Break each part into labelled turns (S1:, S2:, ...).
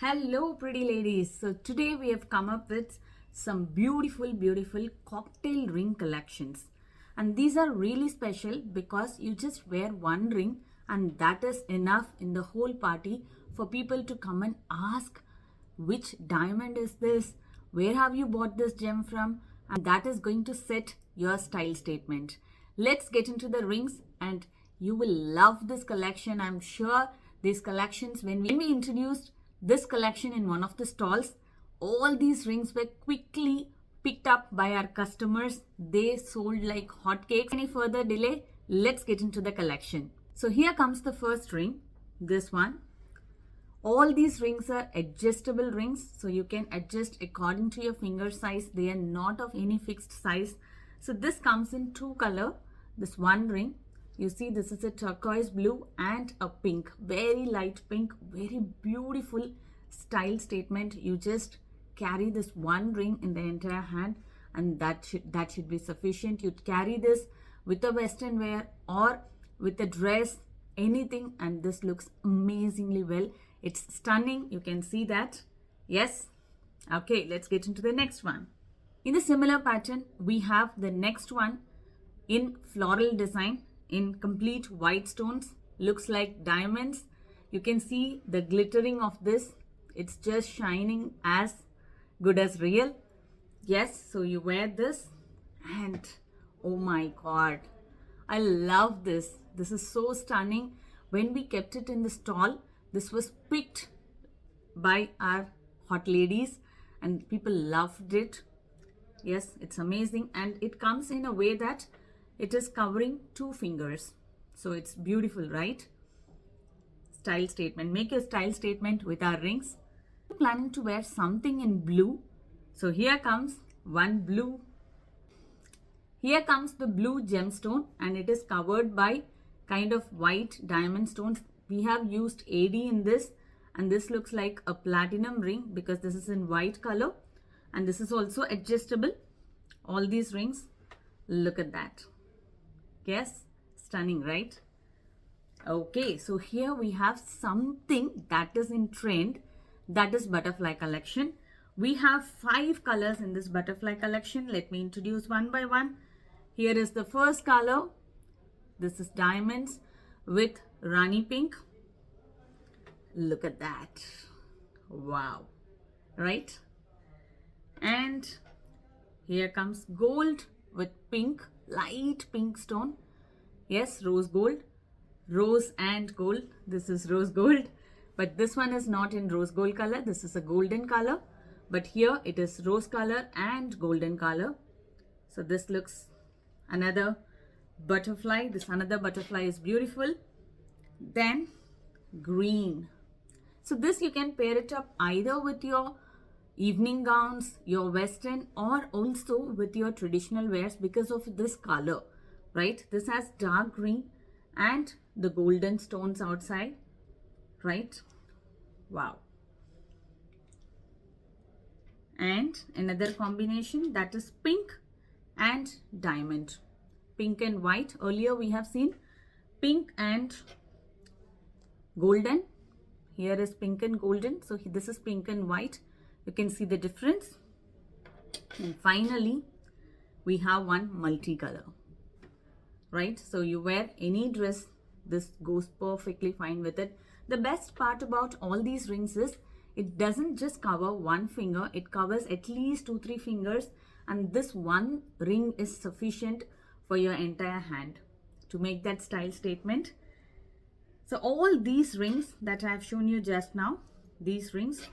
S1: Hello, pretty ladies. So today we have come up with some beautiful cocktail ring collections. And these are really special because you just wear one ring and that is enough in the whole party for people to come and ask which diamond is this, where have you bought this gem from, and that is going to set your style statement. Let's get into the rings and you will love this collection. I'm sure these collections, when we introduced this collection in one of the stalls, all these rings were quickly picked up by our customers. They sold like hotcakes. Any further delay, let's get into the collection. So here comes the first ring, this one. All these rings are adjustable rings, so you can adjust according to your finger size. They are not of any fixed size. So this comes in two color. This one ring, you see, this is a turquoise blue and a pink, very light pink, very beautiful style statement. You just carry this one ring in the entire hand and that should be sufficient. You carry this with a western wear or with a dress, anything, and this looks amazingly well. It's stunning. You can see that. Yes. Okay, let's get into the next one. In a similar pattern, we have the next one in floral design in complete white stones. Looks like diamonds. You can see the glittering of this. It's just shining as good as real. Yes, so you wear this and oh my god, I love this. This is so stunning. When we kept it in the stall, this was picked by our hot ladies and people loved it. Yes, it's amazing, and it comes in a way that it is covering two fingers. So it's beautiful, right? Style statement. Make a style statement with our rings. I'm planning to wear something in blue. So here comes one blue. Here comes the blue gemstone and it is covered by kind of white diamond stones. We have used AD in this and this looks like a platinum ring because this is in white color and this is also adjustable. All these rings, look at that. Yes, stunning, right? Okay, so here we have something that is in trend, that is butterfly collection. We have 5 colors in this butterfly collection. Let me introduce one by one. Here is the first color. This is diamonds with Rani pink. Look at that. Wow. Right? And here comes gold with pink, light pink stone. Yes, rose gold. Rose and gold. This is rose gold. But this one is not in rose gold color. This is a golden color. But here it is rose color and golden color. So this looks another butterfly. This another butterfly is beautiful. Then green. So this you can pair it up either with your evening gowns, your western, or also with your traditional wears because of this color, right? This has dark green and the golden stones outside, right? Wow. And another combination, that is pink and diamond. Pink and white. Earlier we have seen pink and golden. Here is pink and golden. So this is pink and white. You can see the difference. And finally, we have one multicolor, right? So you wear any dress, this goes perfectly fine with it. The best part about all these rings is it doesn't just cover one finger, it covers at least 2-3 fingers, and this one ring is sufficient for your entire hand to make that style statement. So all these rings that I have shown you just now, these rings,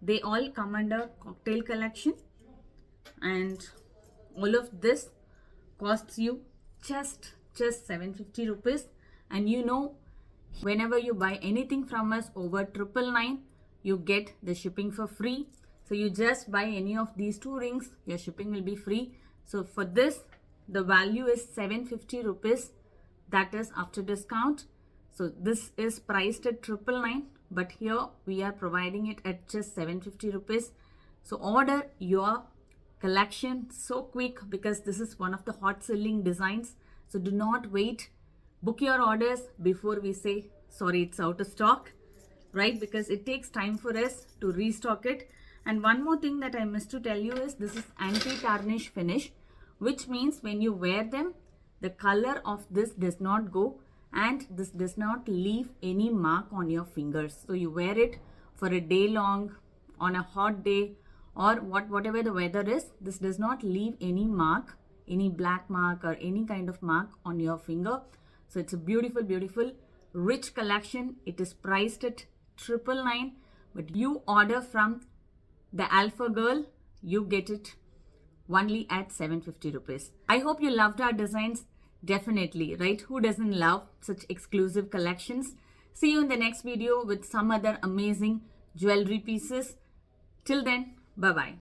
S1: they all come under cocktail collection, and all of this costs you just 750 rupees. And you know, whenever you buy anything from us over 999, you get the shipping for free. So you just buy any of these 2 rings, your shipping will be free. So for this, the value is 750 rupees. That is after discount. So this is priced at 999, but here we are providing it at just 750 rupees. So order your collection so quick because this is one of the hot selling designs. So do not wait. Book your orders before we say, sorry, it's out of stock. right? Because it takes time for us to restock it. And one more thing that I missed to tell you is this is anti-tarnish finish, which means when you wear them, the color of this does not go and this does not leave any mark on your fingers. So you wear it for a day long, on a hot day, or whatever the weather is, this does not leave any mark, any black mark or any kind of mark on your finger. So it's a beautiful, beautiful, rich collection. It is priced at 999, but you order from the Alpha Girl, you get it only at 750 rupees. I hope you loved our designs. Definitely, right? Who doesn't love such exclusive collections? See you in the next video with some other amazing jewelry pieces. Till then, bye-bye.